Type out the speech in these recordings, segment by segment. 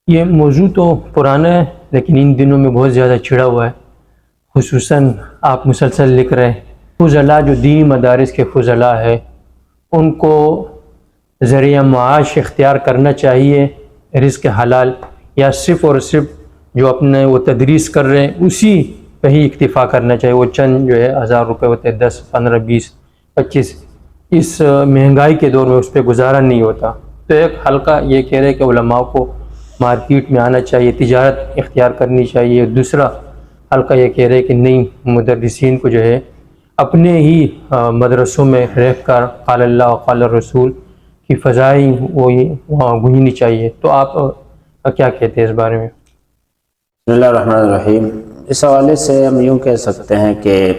یہ موضوع تو پرانا ہے لیکن ان دنوں میں بہت زیادہ چھڑا ہوا ہے، خصوصاً آپ مسلسل لکھ رہے ہیں۔ فضلاء جو دینی مدارس کے فضلاء ہے ان کو ذریعہ معاش اختیار کرنا چاہیے رزق حلال، یا صرف اور صرف جو اپنے وہ تدریس کر رہے ہیں اسی پہ ہی اکتفا کرنا چاہیے؟ وہ چند جو ہے 1000 روپے ہوتے ہیں، 10 15 20 25، اس مہنگائی کے دور میں اس پہ گزارا نہیں ہوتا۔ تو ایک حلقہ یہ کہہ رہے کہ علماء کو مارکیٹ میں آنا چاہیے، تجارت اختیار کرنی چاہیے۔ دوسرا حلقہ یہ کہہ رہے کہ نہیں، مدرسین کو جو ہے اپنے ہی مدرسوں میں رہ کر قال اللہ و قال الرسول کی فضائیں وہاں گونجنی چاہیے۔ تو آپ کیا کہتے ہیں اس بارے میں؟ بسم اللہ الرحمن الرحیم۔ اس حوالے سے ہم یوں کہہ سکتے ہیں کہ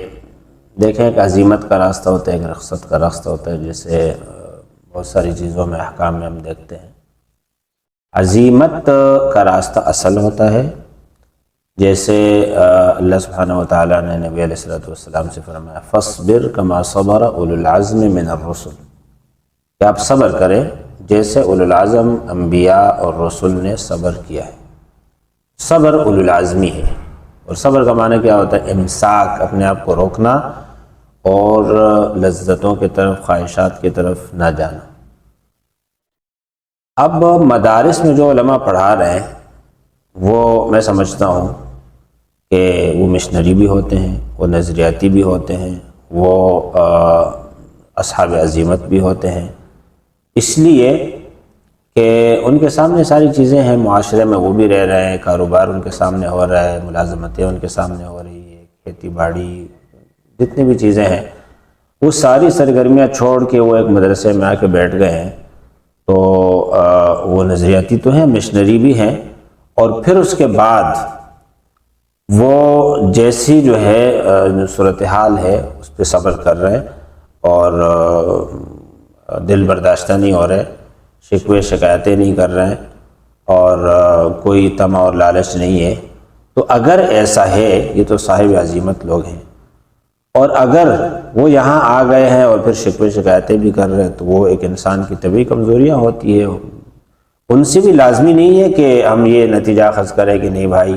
دیکھیں ایک عزیمت کا راستہ ہوتا ہے، ایک رخصت کا راستہ ہوتا ہے، جیسے بہت ساری چیزوں میں احکام میں ہم دیکھتے ہیں۔ عزیمت کا راستہ اصل ہوتا ہے، جیسے اللہ سبحانہ وتعالیٰ نے نبی علیہ السلام سے فرمایا فاصبر کما صبر اولو العزم من الرسل، کہ آپ صبر کریں جیسے اولو العزم انبیاء اور رسول نے صبر کیا ہے۔ صبر اولو العزمی ہے، اور صبر کا معنی کیا ہوتا ہے؟ امساک، اپنے آپ کو روکنا اور لذتوں کی طرف، خواہشات کی طرف نہ جانا۔ اب مدارس میں جو علماء پڑھا رہے ہیں وہ میں سمجھتا ہوں کہ وہ مشنری بھی ہوتے ہیں، وہ نظریاتی بھی ہوتے ہیں، وہ اصحاب عزیمت بھی ہوتے ہیں، اس لیے کہ ان کے سامنے ساری چیزیں ہیں، معاشرے میں وہ بھی رہ رہے ہیں، کاروبار ان کے سامنے ہو رہا ہے، ملازمتیں ان کے سامنے ہو رہی ہے، کھیتی باڑی، جتنی بھی چیزیں ہیں وہ ساری سرگرمیاں چھوڑ کے وہ ایک مدرسے میں آ کے بیٹھ گئے ہیں۔ تو وہ نظریاتی تو ہیں، مشنری بھی ہیں، اور پھر اس کے بعد وہ جیسی جو ہے صورتحال ہے اس پہ صبر کر رہے ہیں، اور دل برداشتہ نہیں ہو رہے، شکوے شکایتیں نہیں کر رہے ہیں، اور کوئی طمع اور لالچ نہیں ہے۔ تو اگر ایسا ہے، یہ تو صاحب عزیمت لوگ ہیں، اور اگر وہ یہاں آ گئے ہیں اور پھر شکوے شکایتیں بھی کر رہے ہیں تو وہ ایک انسان کی طبعی کمزوریاں ہوتی ہے۔ ان سے بھی لازمی نہیں ہے کہ ہم یہ نتیجہ اخذ کریں کہ نہیں بھائی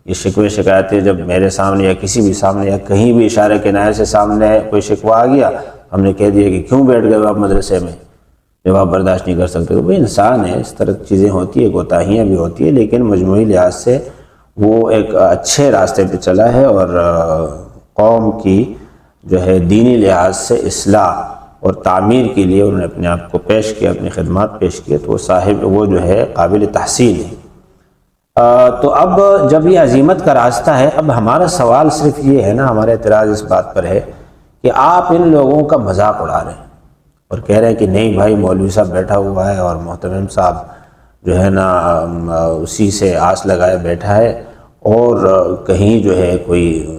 یہ شکوے شکایتیں جب میرے سامنے یا کسی بھی سامنے یا کہیں بھی اشارے کنایے سے سامنے کوئی شکوہ آ گیا، ہم نے کہہ دیا کہ کیوں بیٹھ گئے آپ مدرسے میں جب آپ برداشت نہیں کر سکتے۔ تو وہ انسان ہے، اس طرح چیزیں ہوتی ہیں، کوتاہیاں بھی ہوتی ہیں، لیکن مجموعی لحاظ سے وہ ایک اچھے راستے پہ چلا ہے، اور قوم کی جو ہے دینی لحاظ سے اصلاح اور تعمیر کے لیے انہوں نے اپنے آپ کو پیش کیا، اپنی خدمات پیش کیے، تو وہ جو ہے قابل تحسین ہے۔ تو اب جب یہ عزیمت کا راستہ ہے، اب ہمارا سوال صرف یہ ہے نا، ہمارا اعتراض اس بات پر ہے کہ آپ ان لوگوں کا مذاق اڑا رہے ہیں اور کہہ رہے ہیں کہ نہیں بھائی مولوی صاحب بیٹھا ہوا ہے اور محترم صاحب جو ہے نا اسی سے آس لگائے بیٹھا ہے، اور کہیں جو ہے کوئی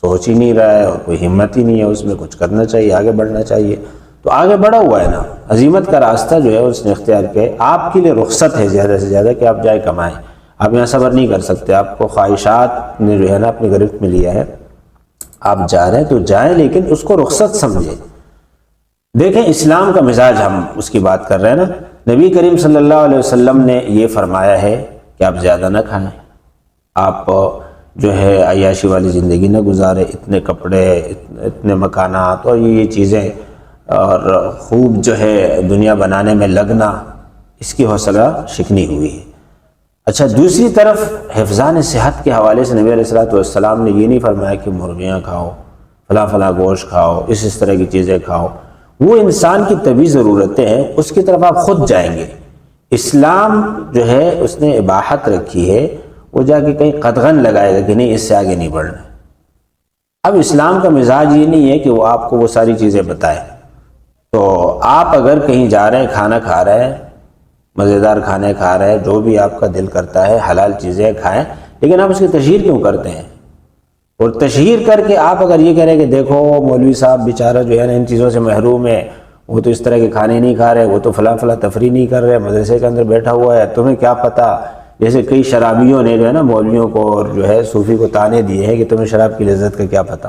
سوچ ہی نہیں رہا ہے اور کوئی ہمت ہی نہیں ہے اس میں، کچھ کرنا چاہیے، آگے بڑھنا چاہیے۔ تو آگے بڑھا ہوا ہے نا، عزیمت کا راستہ جو ہے اس نے اختیار کیا ہے۔ آپ کے لیے رخصت ہے زیادہ سے زیادہ کہ آپ جائے کمائیں، آپ یہاں صبر نہیں کر سکتے، آپ کو خواہشات نے جو ہے نا اپنی گرفت میں لیا ہے، آپ جا رہے ہیں تو جائیں، لیکن اس کو رخصت سمجھیں۔ دیکھیں اسلام کا مزاج، ہم اس کی بات کر رہے ہیں نا، نبی کریم صلی اللہ علیہ وسلم نے یہ فرمایا ہے کہ آپ زیادہ نہ کھائیں، آپ جو ہے عیاشی والی زندگی نہ گزارے، اتنے کپڑے، اتنے مکانات اور یہ چیزیں، اور خوب جو ہے دنیا بنانے میں لگنا، اس کی حوصلہ شکنی ہوئی ہے۔ اچھا، دوسری طرف حفظان صحت کے حوالے سے نبی علیہ السلام نے یہ نہیں فرمایا کہ مرغیاں کھاؤ، فلاں فلاں گوشت کھاؤ، اس طرح کی چیزیں کھاؤ۔ وہ انسان کی طبعی ضرورتیں ہیں، اس کی طرف آپ خود جائیں گے۔ اسلام جو ہے اس نے اباحت رکھی ہے، وہ جا کے کہیں قدغن لگائے گا کہ نہیں اس سے آگے نہیں بڑھنا۔ اب اسلام کا مزاج یہ نہیں ہے کہ وہ آپ کو وہ ساری چیزیں بتائے۔ تو آپ اگر کہیں جا رہے ہیں، کھانا کھا رہے ہیں، مزیدار کھانے کھا رہے ہیں، جو بھی آپ کا دل کرتا ہے حلال چیزیں کھائیں، لیکن آپ اس کی تشہیر کیوں کرتے ہیں؟ اور تشہیر کر کے آپ اگر یہ کہہ رہے ہیں کہ دیکھو مولوی صاحب بیچارہ جو ہے نا ان چیزوں سے محروم ہے، وہ تو اس طرح کے کھانے نہیں کھا رہے، وہ تو فلاں فلاں تفریح نہیں کر رہے، مدرسے کے اندر بیٹھا ہوا ہے، تمہیں کیا پتہ۔ جیسے کئی شرابیوں نے جو ہے نا مولویوں کو اور جو ہے صوفی کو تانے دیے ہیں کہ تمہیں شراب کی لذت کا کیا پتہ۔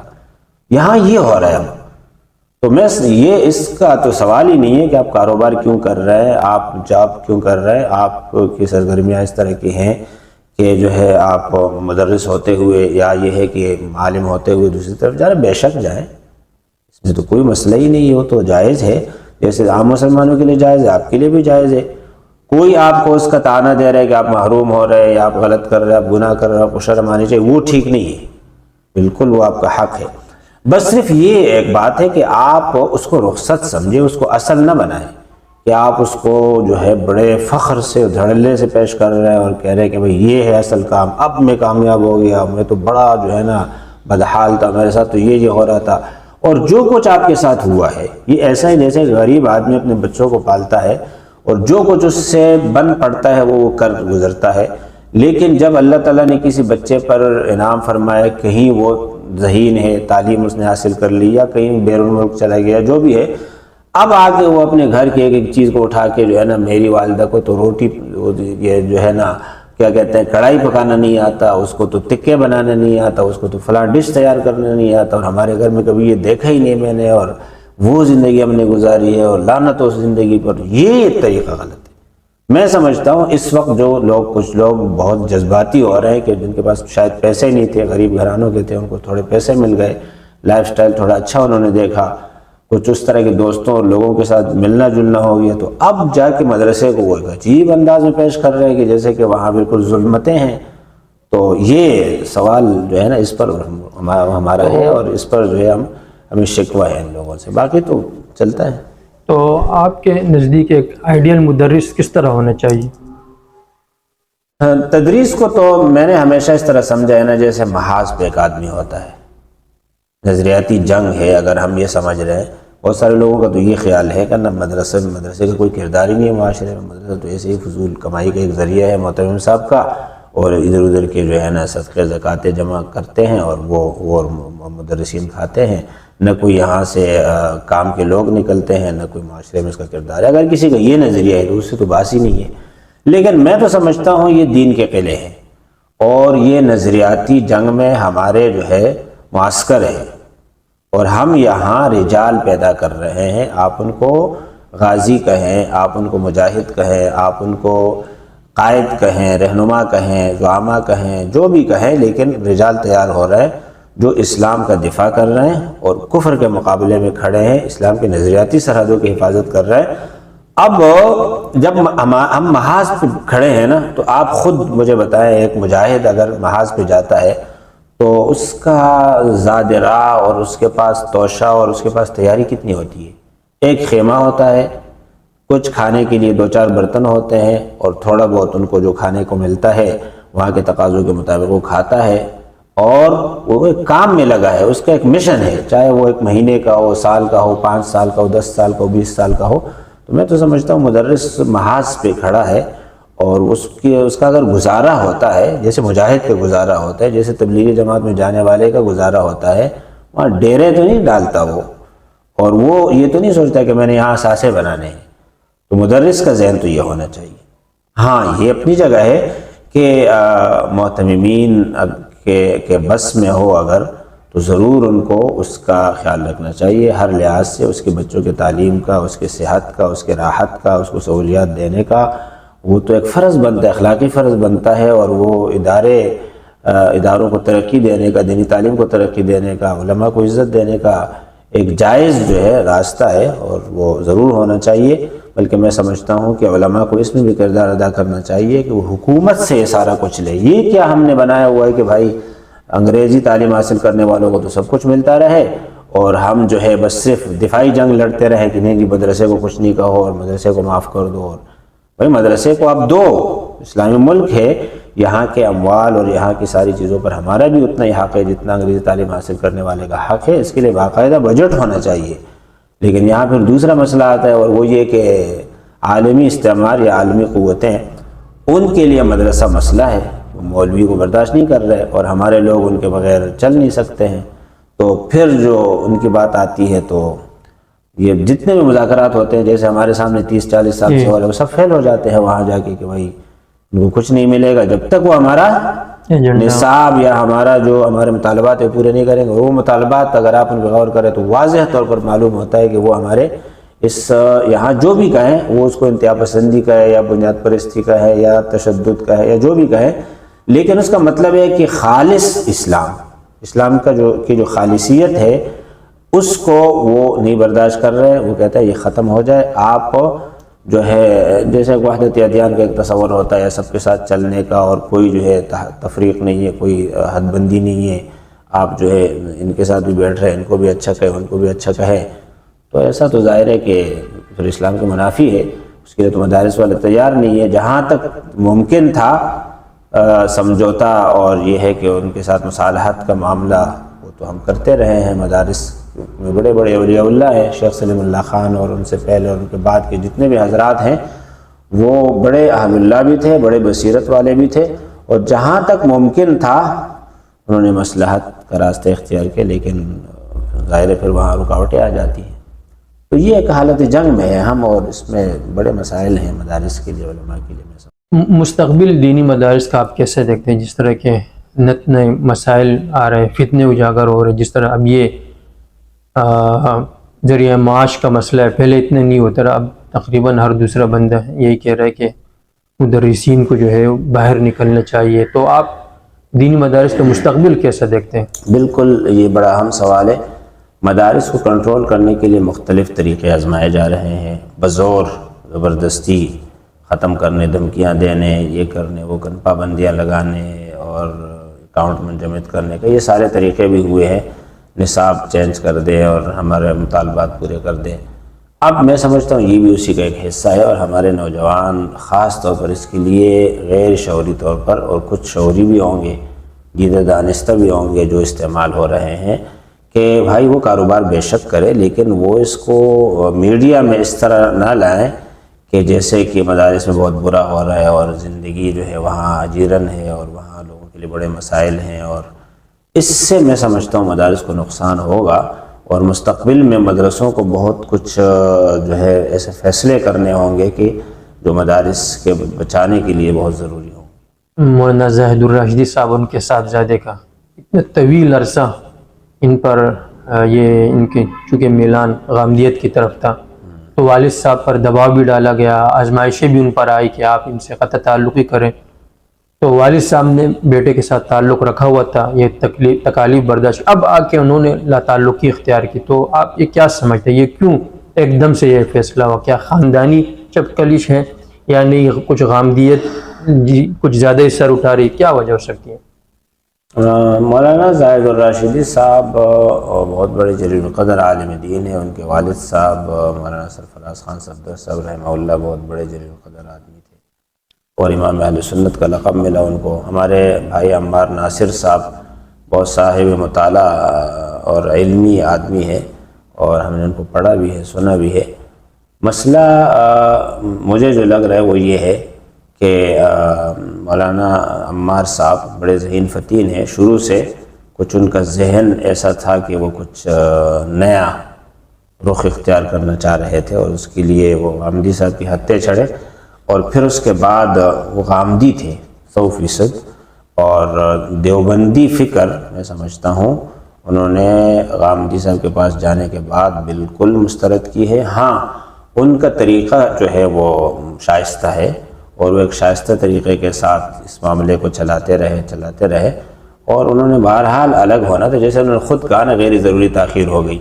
یہاں یہ ہو رہا ہے، تو میں یہ اس کا تو سوال ہی نہیں ہے کہ آپ کاروبار کیوں کر رہے ہیں، آپ جاب کیوں کر رہے ہیں، آپ کی سرگرمیاں اس طرح کی ہیں کہ جو ہے آپ مدرس ہوتے ہوئے یا یہ ہے کہ عالم ہوتے ہوئے دوسری طرف جا رہے، بے شک جائیں، اس میں تو کوئی مسئلہ ہی نہیں ہے، وہ تو جائز ہے، جیسے عام مسلمانوں کے لیے جائز ہے آپ کے لیے بھی جائز ہے۔ کوئی آپ کو اس کا طعنہ دے رہا ہے کہ آپ محروم ہو رہے ہیں یا آپ غلط کر رہے ہیں، آپ گناہ کر رہے ہیں، آپ کو شرم آنی چاہیے، وہ ٹھیک نہیں ہے، بالکل وہ آپ کا حق ہے۔ بس صرف یہ ایک بات ہے کہ آپ اس کو رخصت سمجھیں، اس کو اصل نہ بنائیں کہ آپ اس کو جو ہے بڑے فخر سے دھڑلے سے پیش کر رہے ہیں اور کہہ رہے ہیں کہ بھئی یہ ہے اصل کام، اب میں کامیاب ہو گیا، میں تو بڑا جو ہے نا بدحال تھا، میرے ساتھ تو یہ ہو رہا تھا۔ اور جو کچھ آپ کے ساتھ ہوا ہے یہ ایسا ہی جیسے غریب آدمی اپنے بچوں کو پالتا ہے اور جو کچھ اس سے بن پڑتا ہے وہ کر گزرتا ہے، لیکن جب اللہ تعالیٰ نے کسی بچے پر انعام فرمایا، کہیں وہ ذہین ہے، تعلیم اس نے حاصل کر لی یا کہیں بیرون ملک چلا گیا، جو بھی ہے، اب آ کے وہ اپنے گھر کی ایک ایک چیز کو اٹھا کے جو ہے نا، میری والدہ کو تو روٹی یہ جو ہے نا کیا کہتے ہیں کڑھائی پکانا نہیں آتا، اس کو تو تکے بنانا نہیں آتا، اس کو تو فلاں ڈش تیار کرنا نہیں آتا، اور ہمارے گھر میں کبھی یہ دیکھا ہی نہیں میں نے، اور وہ زندگی ہم نے گزاری ہے اور لعنت اس زندگی پر۔ یہ طریقہ غلط ہے۔ میں سمجھتا ہوں اس وقت جو لوگ کچھ لوگ بہت جذباتی ہو رہے ہیں کہ جن کے پاس شاید پیسے نہیں تھے، غریب گھرانوں کے تھے، ان کو تھوڑے پیسے مل گئے، لائف سٹائل تھوڑا اچھا انہوں نے دیکھا، کچھ اس طرح کے دوستوں اور لوگوں کے ساتھ ملنا جلنا ہو گیا، تو اب جا کے مدرسے کو وہ ایک عجیب انداز میں پیش کر رہے ہیں کہ جیسے کہ وہاں بالکل ظلمتیں ہیں۔ تو یہ سوال جو ہے نا اس پر ہمارا ہے اور اس پر جو ہے ہمیں شکوہ ہے ان لوگوں سے، باقی تو چلتا ہے۔ تو آپ کے نزدیک ایک آئیڈیل مدرس کس طرح ہونا چاہیے؟ تدریس کو تو میں نے ہمیشہ اس طرح سمجھا ہے نا جیسے محاذ پہ ایک آدمی ہوتا ہے، نظریاتی جنگ ہے اگر ہم یہ سمجھ رہے ہیں۔ بہت سارے لوگوں کا تو یہ خیال ہے کہ نا مدرسے کا کوئی کردار ہی نہیں ہے معاشرے میں، مدرسہ تو ایسے ہی فضول کمائی کا ایک ذریعہ ہے محترم صاحب کا، اور ادھر ادھر کے جو ہے نا صدقے زکوٰۃ جمع کرتے ہیں اور وہ مدرسین کھاتے ہیں، نہ کوئی یہاں سے کام کے لوگ نکلتے ہیں، نہ کوئی معاشرے میں اس کا کردار ہے۔ اگر کسی کا یہ نظریہ ہے تو اس سے تو باس ہی نہیں ہے، لیکن میں تو سمجھتا ہوں یہ دین کے قلعے ہیں اور یہ نظریاتی جنگ میں ہمارے جو ہے معسکر ہے، اور ہم یہاں رجال پیدا کر رہے ہیں، آپ ان کو غازی کہیں، آپ ان کو مجاہد کہیں، آپ ان کو قائد کہیں، رہنما کہیں، زعما کہیں، جو بھی کہیں، لیکن رجال تیار ہو رہے ہیں جو اسلام کا دفاع کر رہے ہیں اور کفر کے مقابلے میں کھڑے ہیں، اسلام کے نظریاتی سرحدوں کی حفاظت کر رہے ہیں۔ اب جب ہم محاذ پہ کھڑے ہیں نا تو آپ خود مجھے بتائیں، ایک مجاہد اگر محاذ پہ جاتا ہے تو اس کا زاد راہ اور اس کے پاس توشہ اور اس کے پاس تیاری کتنی ہوتی ہے؟ ایک خیمہ ہوتا ہے، کچھ کھانے کے لیے 2-4 برتن ہوتے ہیں اور تھوڑا بہت ان کو جو کھانے کو ملتا ہے وہاں کے تقاضوں کے مطابق وہ کھاتا ہے، اور وہ ایک کام میں لگا ہے، اس کا ایک مشن ہے، چاہے وہ 1 مہینے کا ہو، سال کا ہو، 5 سال کا ہو، 10 سال کا ہو، 20 سال کا ہو۔ تو میں تو سمجھتا ہوں مدرس محاذ پہ کھڑا ہے اور اس کا اگر گزارا ہوتا ہے جیسے مجاہد کا گزارا ہوتا ہے، جیسے تبلیغی جماعت میں جانے والے کا گزارا ہوتا ہے، وہاں ڈیرے تو نہیں ڈالتا وہ، اور وہ یہ تو نہیں سوچتا کہ میں نے یہاں ساسے بنانے ہیں۔ تو مدرس کا ذہن تو یہ ہونا چاہیے۔ ہاں، یہ اپنی جگہ ہے کہ معتممین کے بس میں ہو اگر تو ضرور ان کو اس کا خیال رکھنا چاہیے، ہر لحاظ سے اس کے بچوں کے تعلیم کا، اس کے صحت کا، اس کے راحت کا، اس کو سہولیات دینے کا، وہ تو ایک فرض بنتا ہے، اخلاقی فرض بنتا ہے، اور وہ اداروں کو ترقی دینے کا، دینی تعلیم کو ترقی دینے کا، علماء کو عزت دینے کا ایک جائز جو ہے راستہ ہے، اور وہ ضرور ہونا چاہیے۔ بلکہ میں سمجھتا ہوں کہ علماء کو اس میں بھی کردار ادا کرنا چاہیے کہ وہ حکومت سے یہ سارا کچھ لے۔ یہ کیا ہم نے بنایا ہوا ہے کہ بھائی انگریزی تعلیم حاصل کرنے والوں کو تو سب کچھ ملتا رہے اور ہم جو ہے بس صرف دفاعی جنگ لڑتے رہے کہ نہیں جی مدرسے کو کچھ نہیں کہو اور مدرسے کو معاف کر دو، اور بھائی مدرسے کو آپ دو، اسلامی ملک ہے، یہاں کے اموال اور یہاں کی ساری چیزوں پر ہمارا بھی اتنا ہی حق ہے جتنا انگریزی تعلیم حاصل کرنے والے کا حق ہے، اس کے لیے باقاعدہ بجٹ ہونا چاہیے۔ لیکن یہاں پھر دوسرا مسئلہ آتا ہے، اور وہ یہ کہ عالمی استعمار یا عالمی قوتیں ان کے لیے مدرسہ مسئلہ ہے، وہ مولوی کو برداشت نہیں کر رہے اور ہمارے لوگ ان کے بغیر چل نہیں سکتے ہیں، تو پھر جو ان کی بات آتی ہے تو یہ جتنے بھی مذاکرات ہوتے ہیں، جیسے ہمارے سامنے 30-40 سال سے والے وہ سب فیل ہو جاتے ہیں وہاں جا کے کہ بھائی ان کو کچھ نہیں ملے گا جب تک وہ ہمارا نصاب یا ہمارا جو ہمارے مطالبات ہے پورے نہیں کریں گے. وہ مطالبات اگر آپ ان پہ غور کریں تو واضح طور پر معلوم ہوتا ہے کہ وہ ہمارے اس یہاں جو بھی کہیں وہ اس کو انتہا پسندی کا ہے یا بنیاد پرستی کا ہے یا تشدد کا ہے یا جو بھی کہیں، لیکن اس کا مطلب ہے کہ خالص اسلام کا جو خالصیت ہے اس کو وہ نہیں برداشت کر رہے. وہ کہتا ہے یہ ختم ہو جائے. آپ جو ہے جیسے وحدت ادیان کا ایک تصور ہوتا ہے سب کے ساتھ چلنے کا، اور کوئی جو ہے تفریق نہیں ہے، کوئی حد بندی نہیں ہے، آپ جو ہے ان کے ساتھ بھی بیٹھ رہے ہیں، ان کو بھی اچھا کہے ان کو بھی اچھا کہے، تو ایسا تو ظاہر ہے کہ پھر اسلام کے منافی ہے. اس کے لیے تو مدارس والے تیار نہیں ہے. جہاں تک ممکن تھا سمجھوتا اور یہ ہے کہ ان کے ساتھ مصالحت کا معاملہ وہ تو ہم کرتے رہے ہیں. مدارس میں بڑے بڑے اولیاء اللہ ہیں، شیخ سلیم اللہ خان اور ان سے پہلے اور ان کے بعد کے جتنے بھی حضرات ہیں وہ بڑے اہل اللہ بھی تھے، بڑے بصیرت والے بھی تھے، اور جہاں تک ممکن تھا انہوں نے مصلحت کا راستہ اختیار کیا. لیکن ظاہر ہے پھر وہاں رکاوٹیں آ جاتی ہیں. تو یہ ایک حالت جنگ میں ہے ہم، اور اس میں بڑے مسائل ہیں مدارس کے لیے، علماء کے لیے. مستقبل دینی مدارس کا آپ کیسے دیکھتے ہیں؟ جس طرح کے نئے مسائل آ رہے ہیں، فتنے اجاگر ہو رہے، جس طرح اب یہ ذریعہ معاش کا مسئلہ ہے، پہلے اتنے نہیں ہوتا رہا، اب تقریباً ہر دوسرا بندہ یہی کہہ رہا ہے کہ مدرسین کو جو ہے باہر نکلنا چاہیے. تو آپ دینی مدارس کا مستقبل کیسا دیکھتے ہیں؟ بالکل یہ بڑا اہم سوال ہے. مدارس کو کنٹرول کرنے کے لیے مختلف طریقے آزمائے جا رہے ہیں، بزور زبردستی ختم کرنے، دھمکیاں دینے، یہ کرنے وہ کرنے، پابندیاں لگانے اور اکاؤنٹ منجمد کرنے کا، یہ سارے طریقے بھی ہوئے ہیں. نصاب چینج کر دے اور ہمارے مطالبات پورے کر دے. اب میں سمجھتا ہوں یہ بھی اسی کا ایک حصہ ہے، اور ہمارے نوجوان خاص طور پر اس کے لیے غیر شعوری طور پر، اور کچھ شعوری بھی ہوں گے، دیدہ دانستہ بھی ہوں گے، جو استعمال ہو رہے ہیں کہ بھائی وہ کاروبار بے شک کرے، لیکن وہ اس کو میڈیا میں اس طرح نہ لائیں کہ جیسے کہ مدارس میں بہت برا ہو رہا ہے اور زندگی جو ہے وہاں اجیرن ہے اور وہاں لوگوں کے لیے بڑے مسائل ہیں. اور اس سے میں سمجھتا ہوں مدارس کو نقصان ہوگا، اور مستقبل میں مدرسوں کو بہت کچھ جو ہے ایسے فیصلے کرنے ہوں گے کہ جو مدارس کے بچانے کے لیے بہت ضروری ہوں. مولانا زاہد الراشدی صاحب، ان کے صاحبزادے کا اتنا طویل عرصہ ان پر یہ ان کے چونکہ میلان غامدیت کی طرف تھا تو والد صاحب پر دباؤ بھی ڈالا گیا، آزمائشیں بھی ان پر آئی کہ آپ ان سے قطع تعلقی کریں. تو والد صاحب نے بیٹے کے ساتھ تعلق رکھا ہوا تھا، یہ تکالیف برداشت، اب آ کے انہوں نے لا تعلقی اختیار کی. تو آپ یہ کیا سمجھتے ہیں، یہ کیوں ایک دم سے یہ فیصلہ ہوا؟ کیا خاندانی چپکلش ہے یا نہیں، کچھ غامدیت کچھ زیادہ ہی سر اٹھا رہی، کیا وجہ ہو سکتی ہے؟ مولانا زاہد الراشدی صاحب بہت بڑے جلیل القدر عالم دین ہیں. ان کے والد صاحب مولانا سرفراز خان صفدر صاحب رحمہ اللہ بہت بڑے جلیل القدر آدمی تھے، اور امام اہل سنت کا لقب ملا ان کو. ہمارے بھائی عمار ناصر صاحب بہت صاحب مطالعہ اور علمی آدمی ہے، اور ہم نے ان کو پڑھا بھی ہے، سنا بھی ہے. مسئلہ مجھے جو لگ رہا ہے وہ یہ ہے کہ مولانا عمار صاحب بڑے ذہین فتین ہیں، شروع سے کچھ ان کا ذہن ایسا تھا کہ وہ کچھ نیا رخ اختیار کرنا چاہ رہے تھے، اور اس کے لیے وہ غامدی صاحب کی ہتھے چڑھے، اور پھر اس کے بعد وہ غامدی تھے 100%، اور دیوبندی فکر میں سمجھتا ہوں انہوں نے غامدی صاحب کے پاس جانے کے بعد بالکل مسترد کی ہے. ہاں ان کا طریقہ جو ہے وہ شائستہ ہے، اور وہ ایک شائستہ طریقے کے ساتھ اس معاملے کو چلاتے رہے، اور انہوں نے بہرحال الگ ہونا تھا. جیسے انہوں نے خود کہا نا، غیر ضروری تاخیر ہو گئی،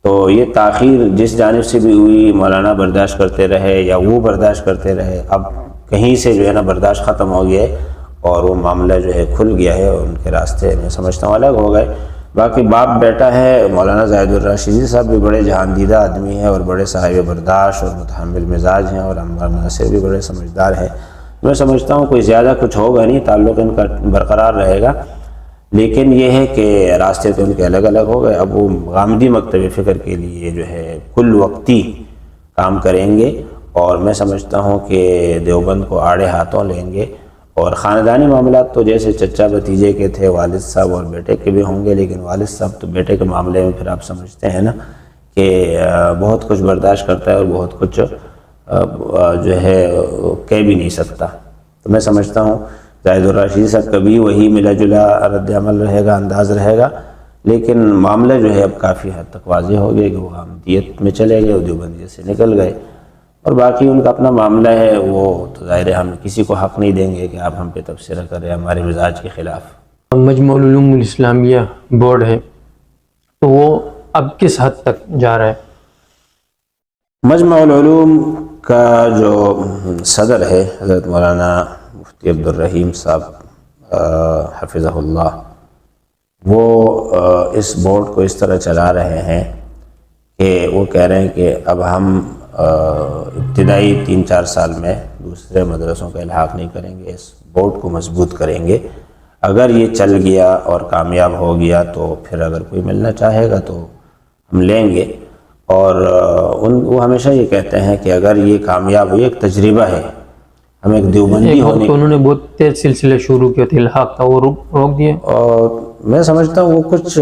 تو یہ تاخیر جس جانب سے بھی ہوئی مولانا برداشت کرتے رہے یا وہ برداشت کرتے رہے. اب کہیں سے جو ہے نا برداشت ختم ہو گیا ہے، اور وہ معاملہ جو ہے کھل گیا ہے، اور ان کے راستے میں سمجھتا ہوں الگ ہو گئے. باقی باپ بیٹا ہے. مولانا زاہد الراشدی صاحب بھی بڑے جہاندیدہ آدمی ہیں، اور بڑے صاحب برداشت اور متحمل مزاج ہیں، اور عمار ناصر بھی بڑے سمجھدار ہیں. میں سمجھتا ہوں کوئی زیادہ کچھ ہوگا نہیں، تعلق ان کا برقرار رہے گا، لیکن یہ ہے کہ راستے تو ان کے الگ الگ ہو گئے. اب وہ غامدی مکتب فکر کے لیے جو ہے کل وقتی کام کریں گے، اور میں سمجھتا ہوں کہ دیوبند کو آڑے ہاتھوں لیں گے. اور خاندانی معاملات تو جیسے چچا بھتیجے کے تھے، والد صاحب اور بیٹے کے بھی ہوں گے، لیکن والد صاحب تو بیٹے کے معاملے میں پھر آپ سمجھتے ہیں نا کہ بہت کچھ برداشت کرتا ہے، اور بہت کچھ جو ہے کہہ بھی نہیں سکتا. تو میں سمجھتا ہوں زاہد الراشدی صاحب کا بھی وہی ملا جلا رد عمل رہے گا، انداز رہے گا، لیکن معاملہ جو ہے اب کافی حد تک واضح ہو گیا کہ وہ احمدیت میں چلے گئے اور دیوبندیت سے نکل گئے، اور باقی ان کا اپنا معاملہ ہے، وہ تو ظاہر ہے ہم کسی کو حق نہیں دیں گے کہ آپ ہم پہ تبصرہ کریں ہمارے مزاج کے خلاف۔ مجمع العلوم الاسلامیہ بورڈ ہے تو وہ اب کس حد تک جا رہا ہے؟ مجمع العلوم کا جو صدر ہے حضرت مولانا مفتی عبدالرحیم صاحب حفظہ اللہ، وہ اس بورڈ کو اس طرح چلا رہے ہیں کہ وہ کہہ رہے ہیں کہ اب ہم ابتدائی 3-4 سال میں دوسرے مدرسوں کا الحاق نہیں کریں گے، اس بورڈ کو مضبوط کریں گے، اگر یہ چل گیا اور کامیاب ہو گیا تو پھر اگر کوئی ملنا چاہے گا تو ہم لیں گے، اور وہ ہمیشہ یہ کہتے ہیں کہ اگر یہ کامیاب ہوئی، ایک تجربہ ہے، ہم ایک دیوبندی ہونے، انہوں نے بہت تیز سلسلے شروع کیے تھے الحاق کا، وہ روک دیے، اور میں سمجھتا ہوں وہ کچھ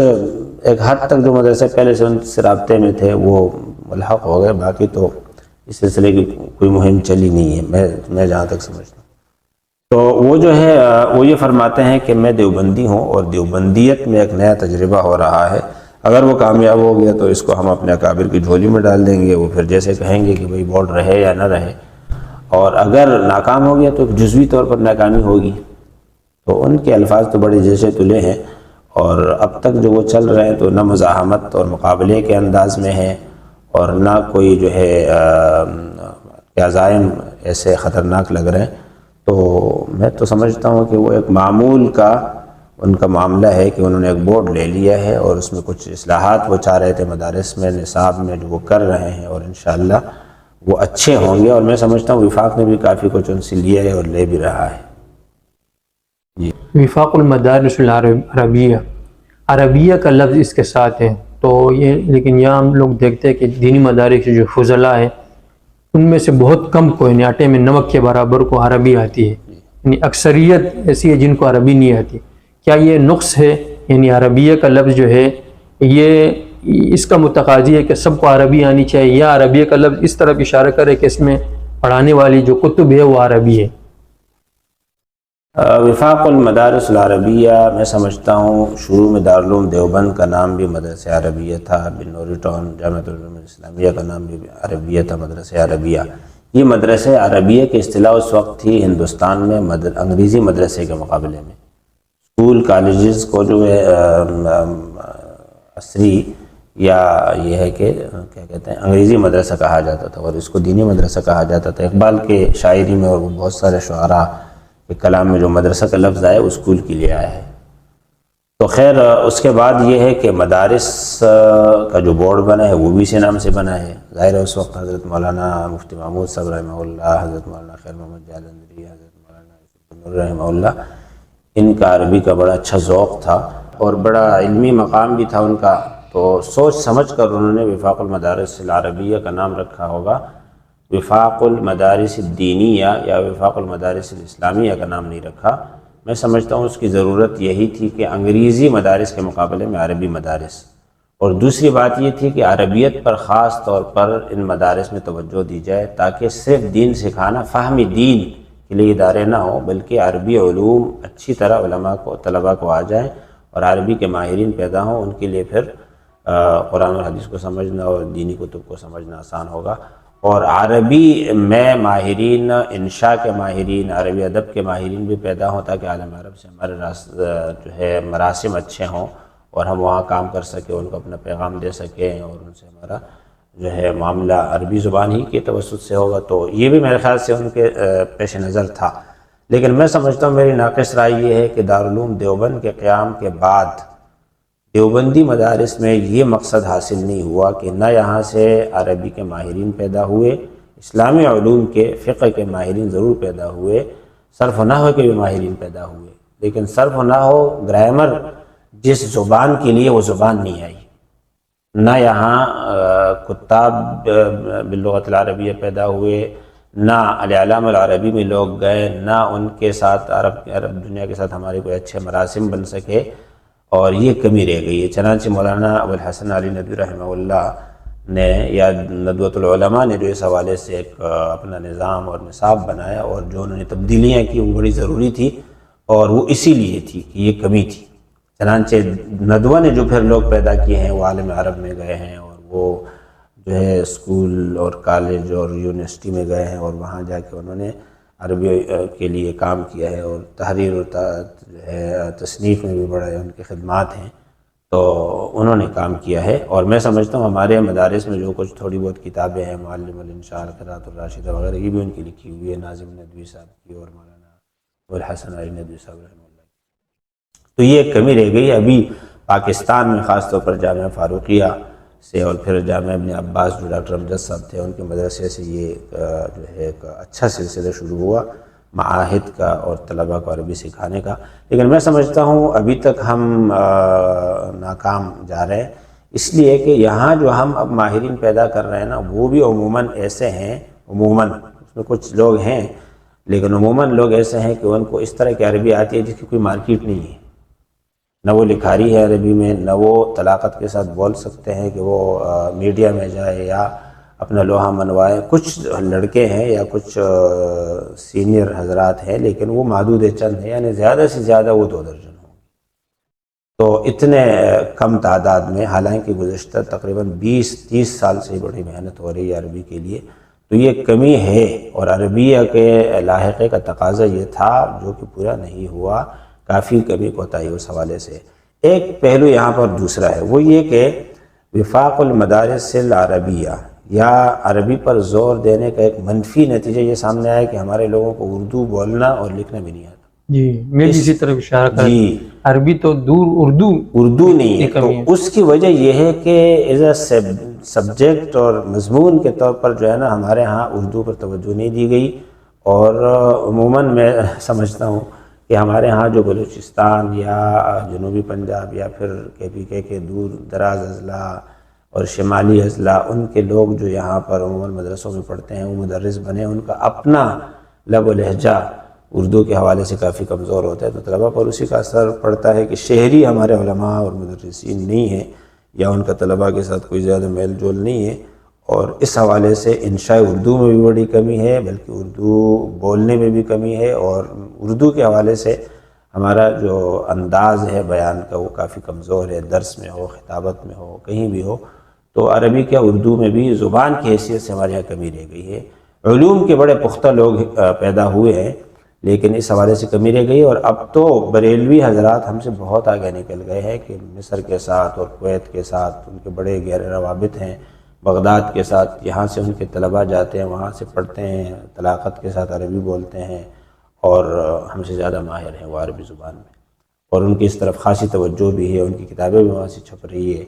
ایک حد تک جو مدرسے پہلے سے ان سے رابطے میں تھے وہ ملحق ہو گئے، باقی تو اس سلسلے کی کوئی مہم چلی نہیں ہے میں جہاں تک سمجھتا ہوں۔ تو وہ جو ہے وہ یہ فرماتے ہیں کہ میں دیوبندی ہوں اور دیوبندیت میں ایک نیا تجربہ ہو رہا ہے، اگر وہ کامیاب ہو گیا تو اس کو ہم اپنے اکابر کی جھولی میں ڈال دیں گے، وہ پھر جیسے کہیں گے کہ بھئی بورڈ رہے یا نہ رہے، اور اگر ناکام ہو گیا تو ایک جزوی طور پر ناکامی ہوگی۔ تو ان کے الفاظ تو بڑے جیسے تلے ہیں، اور اب تک جو وہ چل رہے ہیں تو نہ مزاحمت اور مقابلے کے انداز میں ہیں، اور نہ کوئی جو ہے عزائم ایسے خطرناک لگ رہے ہیں، تو میں تو سمجھتا ہوں کہ وہ ایک معمول کا ان کا معاملہ ہے کہ انہوں نے ایک بورڈ لے لیا ہے اور اس میں کچھ اصلاحات وہ چاہ رہے تھے مدارس میں، نصاب میں جو وہ کر رہے ہیں، اور انشاءاللہ وہ اچھے ہوں گے، اور میں سمجھتا ہوں وفاق نے بھی کافی کچھ ان سے لیا ہے اور لے بھی رہا ہے۔ جی، وفاق المدارس العربیہ، عربیہ کا لفظ اس کے ساتھ ہے، تو یہ لیکن یہاں ہم لوگ دیکھتے ہیں کہ دینی مدارس کے جو فضلاء ہیں ان میں سے بہت کم کو، یعنی آٹے میں نمک کے برابر کو عربی آتی ہے، یعنی اکثریت ایسی ہے جن کو عربی نہیں آتی۔ کیا یہ نقص ہے؟ یعنی عربیہ کا لفظ جو ہے یہ اس کا متقاضی ہے کہ سب کو عربی آنی چاہیے، یا عربیہ کا لفظ اس طرف اشارہ کرے کہ اس میں پڑھانے والی جو کتب ہے وہ عربی ہے؟ وفاق المدارس العربیہ میں سمجھتا ہوں شروع میں دارالعلوم دیوبند کا نام بھی مدرسہ عربیہ تھا، بنوری ٹاؤن جامعۃ العلوم الاسلامیہ کا نام بھی عربیہ تھا، مدرسہ عربیہ۔ یہ مدرسہ عربیہ کی اصطلاح اس وقت تھی ہندوستان میں انگریزی مدرسے کے مقابلے میں، اسکول کالجز کو جو ہے عصری یا یہ ہے کہ کیا کہتے ہیں انگریزی مدرسہ کہا جاتا تھا، اور اس کو دینی مدرسہ کہا جاتا تھا۔ اقبال کے شاعری میں اور بہت سارے شعراء کے کلام میں جو مدرسہ کا لفظ آیا وہ اسکول کے لیے آیا ہے۔ تو خیر اس کے بعد یہ ہے کہ مدارس کا جو بورڈ بنا ہے وہ بھی اسی نام سے بنا ہے۔ ظاہر ہے اس وقت حضرت مولانا مفتی محمود صاحب رحمہ اللہ، حضرت مولانا خیر محمد جالندری، حضرت مولانا رحمہ اللہ، ان کا عربی کا بڑا اچھا ذوق تھا اور بڑا علمی مقام بھی تھا ان کا، تو سوچ سمجھ کر انہوں نے وفاق المدارس العربیہ کا نام رکھا ہوگا، وفاق المدارس الدینیہ یا وفاق المدارس الاسلامیہ کا نام نہیں رکھا۔ میں سمجھتا ہوں اس کی ضرورت یہی تھی کہ انگریزی مدارس کے مقابلے میں عربی مدارس، اور دوسری بات یہ تھی کہ عربیت پر خاص طور پر ان مدارس میں توجہ دی جائے تاکہ صرف دین سکھانا، فہم دین کے لیے ادارے نہ ہوں، بلکہ عربی علوم اچھی طرح علماء کو، طلباء کو آ جائیں اور عربی کے ماہرین پیدا ہوں، ان کے لیے پھر قرآن اور حدیث کو سمجھنا اور دینی کتب کو سمجھنا آسان ہوگا، اور عربی میں ماہرین، انشاء کے ماہرین، عربی ادب کے ماہرین بھی پیدا ہوں تاکہ عالم عرب سے ہمارے جو ہے مراسم اچھے ہوں اور ہم وہاں کام کر سکیں، ان کو اپنا پیغام دے سکیں، اور ان سے ہمارا جو ہے معاملہ عربی زبان ہی کے توسط سے ہوگا۔ تو یہ بھی میرے خیال سے ان کے پیش نظر تھا، لیکن میں سمجھتا ہوں میری ناقص رائے یہ ہے کہ دارالعلوم دیوبند کے قیام کے بعد دیوبندی مدارس میں یہ مقصد حاصل نہیں ہوا کہ نہ یہاں سے عربی کے ماہرین پیدا ہوئے، اسلامی علوم کے، فقہ کے ماہرین ضرور پیدا ہوئے، صرف و نحو کے بھی ماہرین پیدا ہوئے، لیکن صرف و نحو، گرامر جس زبان کے لیے وہ زبان نہیں آئی، نہ یہاں کتاب باللغت العربیہ پیدا ہوئے، نہ الاعلام العربی میں لوگ گئے، نہ ان کے ساتھ عرب دنیا کے ساتھ ہمارے کوئی اچھے مراسم بن سکے، اور یہ کمی رہ گئی ہے۔ چنانچہ مولانا ابوالحسن علی ندوی رحمہ اللہ نے یا ندوۃ العلماء نے جو اس حوالے سے ایک اپنا نظام اور نصاب بنایا، اور جو انہوں نے تبدیلیاں کی وہ بڑی ضروری تھی، اور وہ اسی لیے تھی کہ یہ کمی تھی۔ چنانچہ ندوہ نے جو پھر لوگ پیدا کیے ہیں وہ عالم عرب میں گئے ہیں، اور وہ جو ہے اسکول اور کالج اور یونیورسٹی میں گئے ہیں، اور وہاں جا کے انہوں نے عربی کے لیے کام کیا ہے، اور تحریر اور جو ہے تصنیف میں بھی بڑا ان کی خدمات ہیں، تو انہوں نے کام کیا ہے۔ اور میں سمجھتا ہوں ہمارے مدارس میں جو کچھ تھوڑی بہت کتابیں ہیں، معلم الانشاء، القراءۃ الراشدہ وغیرہ، یہ بھی ان کی لکھی ہوئی ہے، ناظم ندوی صاحب کی اور مولانا ابوالحسن علی ندوی صاحب رحمۃ اللہ کی۔ تو یہ ایک کمی رہ گئی ابھی پاکستان میں، خاص طور پر جامعہ فاروقیہ سے اور پھر جامعہ ابن عباس جو ڈاکٹر امجد صاحب تھے ان کے مدرسے سے یہ جو ہے ایک اچھا سلسلہ شروع ہوا معاہد کا اور طلباء کو عربی سکھانے کا، لیکن میں سمجھتا ہوں ابھی تک ہم ناکام جا رہے ہیں، اس لیے کہ یہاں جو ہم اب ماہرین پیدا کر رہے ہیں نا، وہ بھی عموماً ایسے ہیں، عموماً اس میں کچھ لوگ ہیں لیکن عموماً لوگ ایسے ہیں کہ ان کو اس طرح کی عربی آتی ہے جس کی کوئی مارکیٹ نہیں ہے، نہ وہ لکھاری ہے عربی میں، نہ وہ طلاقت کے ساتھ بول سکتے ہیں کہ وہ میڈیا میں جائے یا اپنا لوہا منوائے۔ کچھ لڑکے ہیں یا کچھ سینئر حضرات ہیں، لیکن وہ محدود چند ہیں، یعنی زیادہ سے زیادہ وہ 2 درجن ہوں۔ تو اتنے کم تعداد میں، حالانکہ گزشتہ تقریباً 20-30 سال سے بڑی محنت ہو رہی ہے عربی کے لیے، تو یہ کمی ہے، اور عربیہ کے لاحقے کا تقاضا یہ تھا جو کہ پورا نہیں ہوا، کافی کمی کوتاہی اس حوالے سے۔ ایک پہلو یہاں پر دوسرا ہے، وہ یہ کہ وفاق المدارس العربیہ یا عربی پر زور دینے کا ایک منفی نتیجہ یہ سامنے آیا کہ ہمارے لوگوں کو اردو بولنا اور لکھنا بھی نہیں آتا۔ جی میں بھی اسی طرف اشارہ کر جی عربی تو دور، اردو نہیں ہے، تو اس کی وجہ یہ ہے کہ ایز اے سبجیکٹ اور مضمون کے طور پر جو ہے نا ہمارے ہاں اردو پر توجہ نہیں دی گئی، اور عموماً میں سمجھتا ہوں کہ ہمارے ہاں جو بلوچستان یا جنوبی پنجاب یا پھر KPK کے دور دراز اضلاع اور شمالی اضلاع، ان کے لوگ جو یہاں پر عموماً مدرسوں میں پڑھتے ہیں، وہ مدرس بنے، ان کا اپنا لب و لہجہ اردو کے حوالے سے کافی کمزور ہوتا ہے، تو طلباء پر اسی کا اثر پڑتا ہے کہ شہری ہمارے علماء اور مدرسین نہیں ہیں، یا ان کا طلباء کے ساتھ کوئی زیادہ میل جول نہیں ہے، اور اس حوالے سے انشاء اردو میں بھی بڑی کمی ہے، بلکہ اردو بولنے میں بھی کمی ہے، اور اردو کے حوالے سے ہمارا جو انداز ہے بیان کا وہ کافی کمزور ہے، درس میں ہو، خطابت میں ہو، کہیں بھی ہو۔ تو عربی کیا اردو میں بھی زبان کی حیثیت سے ہمارے یہاں کمی رہ گئی ہے۔ علوم کے بڑے پختہ لوگ پیدا ہوئے ہیں، لیکن اس حوالے سے کمی رہ گئی، اور اب تو بریلوی حضرات ہم سے بہت آگے نکل گئے ہیں کہ مصر کے ساتھ اور کویت کے ساتھ ان کے بڑے گہرے روابط ہیں، بغداد کے ساتھ، یہاں سے ان کے طلباء جاتے ہیں، وہاں سے پڑھتے ہیں، طلاقت کے ساتھ عربی بولتے ہیں، اور ہم سے زیادہ ماہر ہیں وہ عربی زبان میں، اور ان کی اس طرف خاصی توجہ بھی ہے، ان کی کتابیں بھی وہاں سے چھپ رہی ہے۔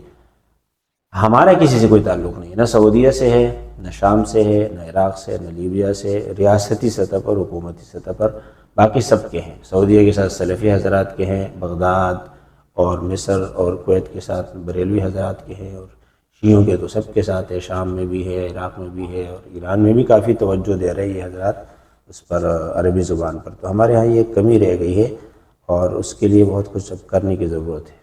ہمارا کسی سے کوئی تعلق نہیں ہے، نہ سعودیہ سے ہے، نہ شام سے ہے، نہ عراق سے، نہ لیبیا سے، ریاستی سطح پر، حکومتی سطح پر باقی سب کے ہیں۔ سعودیہ کے ساتھ سلفی حضرات کے ہیں، بغداد اور مصر اور کویت کے ساتھ بریلوی حضرات کے ہیں، اور شیعوں کے تو سب کے ساتھ ہے، شام میں بھی ہے، عراق میں بھی ہے، اور ایران میں بھی کافی توجہ دے رہی ہے حضرات اس پر، عربی زبان پر۔ تو ہمارے ہاں یہ کمی رہ گئی ہے، اور اس کے لیے بہت کچھ اب کرنے کی ضرورت ہے۔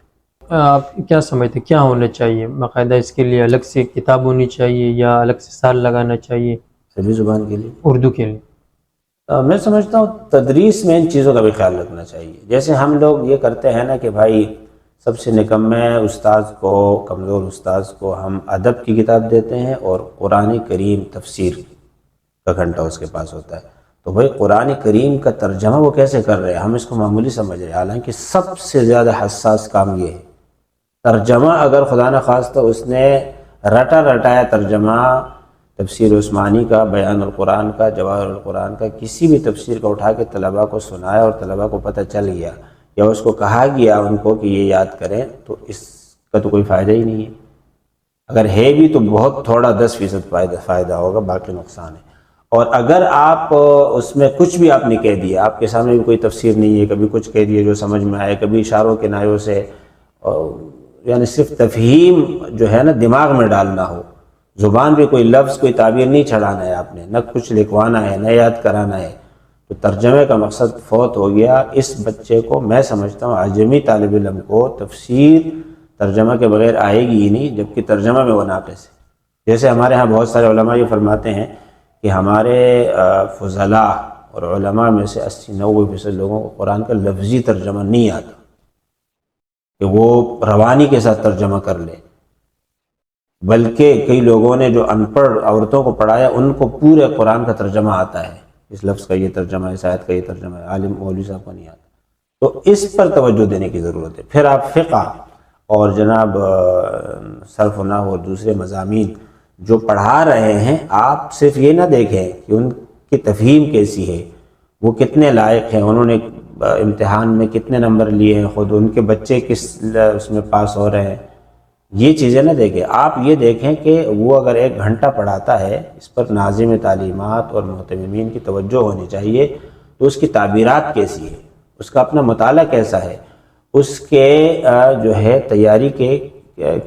آپ کیا سمجھتے کیا ہونا چاہیے؟ باقاعدہ اس کے لیے الگ سے کتاب ہونی چاہیے یا الگ سے سال لگانا چاہیے عربی زبان کے لیے؟ اردو کے لیے میں سمجھتا ہوں تدریس میں ان چیزوں کا بھی خیال رکھنا چاہیے۔ جیسے ہم لوگ یہ کرتے ہیں نا کہ بھائی سب سے نکمے استاذ کو، کمزور استاذ کو ہم ادب کی کتاب دیتے ہیں، اور قرآن کریم تفسیر کا گھنٹہ اس کے پاس ہوتا ہے، تو بھائی قرآن کریم کا ترجمہ وہ کیسے کر رہے ہیں؟ ہم اس کو معمولی سمجھ رہے ہیں، حالانکہ سب سے زیادہ حساس کام یہ ہے۔ ترجمہ اگر خدا نخواستہ اس نے رٹایا ترجمہ تفسیر عثمانی کا، بیان القرآن کا، جواہر القرآن کا، کسی بھی تفسیر کا اٹھا کے طلباء کو سنایا، اور طلباء کو پتہ چل گیا یا اس کو کہا گیا ان کو کہ یہ یاد کریں، تو اس کا تو کوئی فائدہ ہی نہیں ہے۔ اگر ہے بھی تو بہت تھوڑا 10% فائدہ ہوگا، باقی نقصان ہے۔ اور اگر آپ اس میں کچھ بھی آپ نے کہہ دیا، آپ کے سامنے بھی کوئی تفسیر نہیں ہے، کبھی کچھ کہہ دیا جو سمجھ میں آئے، کبھی اشاروں کے نایوں سے، یعنی صرف تفہیم جو ہے نا دماغ میں ڈالنا ہو، زبان پہ کوئی لفظ، کوئی تعبیر نہیں چڑھانا ہے آپ نے، نہ کچھ لکھوانا ہے، نہ یاد کرانا ہے، تو ترجمے کا مقصد فوت ہو گیا۔ اس بچے کو میں سمجھتا ہوں عجمی طالب علم کو تفسیر ترجمہ کے بغیر آئے گی ہی نہیں، جبکہ ترجمہ میں وہ ناقص ہے۔ جیسے ہمارے ہاں بہت سارے علماء یہ فرماتے ہیں کہ ہمارے فضلاء اور علماء میں سے 80-90% لوگوں کو قرآن کا لفظی ترجمہ نہیں آتا کہ وہ روانی کے ساتھ ترجمہ کر لے، بلکہ کئی لوگوں نے جو ان پڑھ عورتوں کو پڑھایا ان کو پورے قرآن کا ترجمہ آتا ہے، اس لفظ کا یہ ترجمہ ہے، اس آیت کا یہ ترجمہ ہے، عالم مولوی صاحب کو نہیں آتا۔ تو اس پر توجہ دینے کی ضرورت ہے۔ پھر آپ فقہ اور جناب صرف و نحو اور دوسرے مضامین جو پڑھا رہے ہیں، آپ صرف یہ نہ دیکھیں کہ ان کی تفہیم کیسی ہے، وہ کتنے لائق ہیں، انہوں نے امتحان میں کتنے نمبر لیے ہیں، خود ان کے بچے کس اس میں پاس ہو رہے ہیں، یہ چیزیں نہ دیکھیں۔ آپ یہ دیکھیں کہ وہ اگر 1 گھنٹہ پڑھاتا ہے، اس پر ناظم تعلیمات اور محتممین کی توجہ ہونی چاہیے، تو اس کی تعبیرات کیسی ہے، اس کا اپنا مطالعہ کیسا ہے، اس کے جو ہے تیاری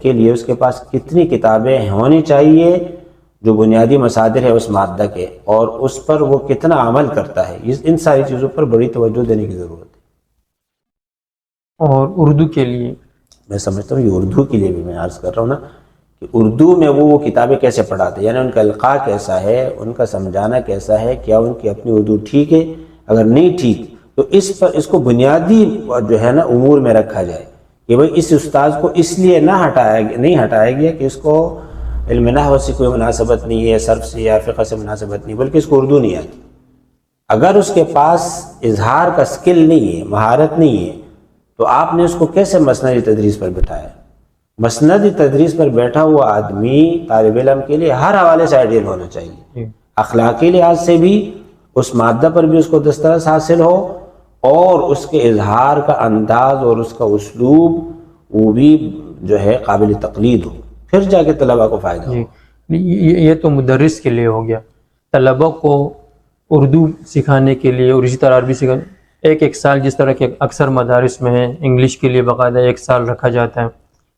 کے لیے اس کے پاس کتنی کتابیں ہونی چاہیے جو بنیادی مصادر ہے اس مادہ کے، اور اس پر وہ کتنا عمل کرتا ہے، ان ساری چیزوں پر بڑی توجہ دینے کی ضرورت ہے۔ اور اردو کے لیے میں سمجھتا ہوں یہ اردو کے لیے بھی میں عرض کر رہا ہوں نا کہ اردو میں وہ کتابیں کیسے پڑھاتے ہیں، یعنی ان کا القاء کیسا ہے، ان کا سمجھانا کیسا ہے، کیا ان کی اپنی اردو ٹھیک ہے، اگر نہیں ٹھیک تو اس کو بنیادی جو ہے نا امور میں رکھا جائے کہ بھئی اس استاذ کو اس لیے نہیں ہٹایا گیا کہ اس کو علم نحو سے کوئی مناسبت نہیں ہے، صرف سے یا فقہ سے مناسبت نہیں، بلکہ اس کو اردو نہیں آتی۔ اگر اس کے پاس اظہار کا سکل نہیں ہے، مہارت نہیں ہے، تو آپ نے اس کو کیسے مسندی تدریس پر بٹھایا؟ مسندی تدریس پر بیٹھا ہوا آدمی طالب علم کے لیے ہر حوالے سے آئیڈیل ہونا چاہیے، اخلاقی لحاظ سے بھی، اس مادہ پر بھی اس کو دسترس حاصل ہو، اور اس کے اظہار کا انداز اور اس کا اسلوب وہ بھی جو ہے قابل تقلید ہو، پھر جا کے طلبہ کو فائدہ ہو۔ یہ تو مدرس کے لیے ہو گیا، طلبہ کو اردو سکھانے کے لیے اور اسی طرح عربی سکھانے ایک سال، جس طرح کہ اکثر مدارس میں ہیں، انگلش کے لیے باقاعدہ 1 سال رکھا جاتا ہے،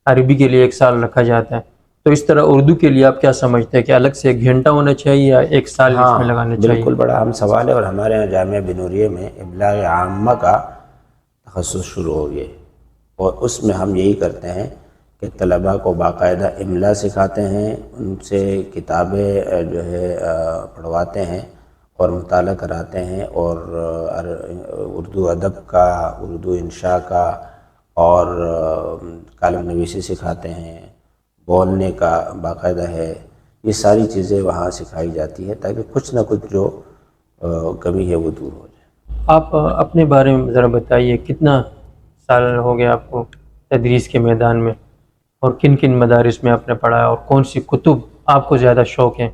عربی کے لیے 1 سال رکھا جاتا ہے، تو اس طرح اردو کے لیے آپ کیا سمجھتے ہیں کہ الگ سے 1 گھنٹہ ہونا چاہیے یا 1 سال اس میں لگانا چاہیے؟ بالکل بڑا اہم سوال ہے، اور ہمارے یہاں جامعہ بنوریہ میں ابلاغ عامہ کا تخصص شروع ہو گیا، اور اس میں ہم یہی کرتے ہیں کہ طلباء کو باقاعدہ املا سکھاتے ہیں، ان سے کتابیں جو ہے پڑھواتے ہیں اور مطالعہ کراتے ہیں، اور اردو ادب کا، اردو انشاء کا، اور کالم نویسی سکھاتے ہیں، بولنے کا باقاعدہ ہے، یہ ساری چیزیں وہاں سکھائی جاتی ہے تاکہ کچھ نہ کچھ جو کمی ہے وہ دور ہو جائے۔ آپ اپنے بارے میں ذرا بتائیے، کتنا سال ہو گیا آپ کو تدریس کے میدان میں، اور کن کن مدارس میں آپ نے پڑھا، اور کون سی کتب آپ کو زیادہ شوق ہیں؟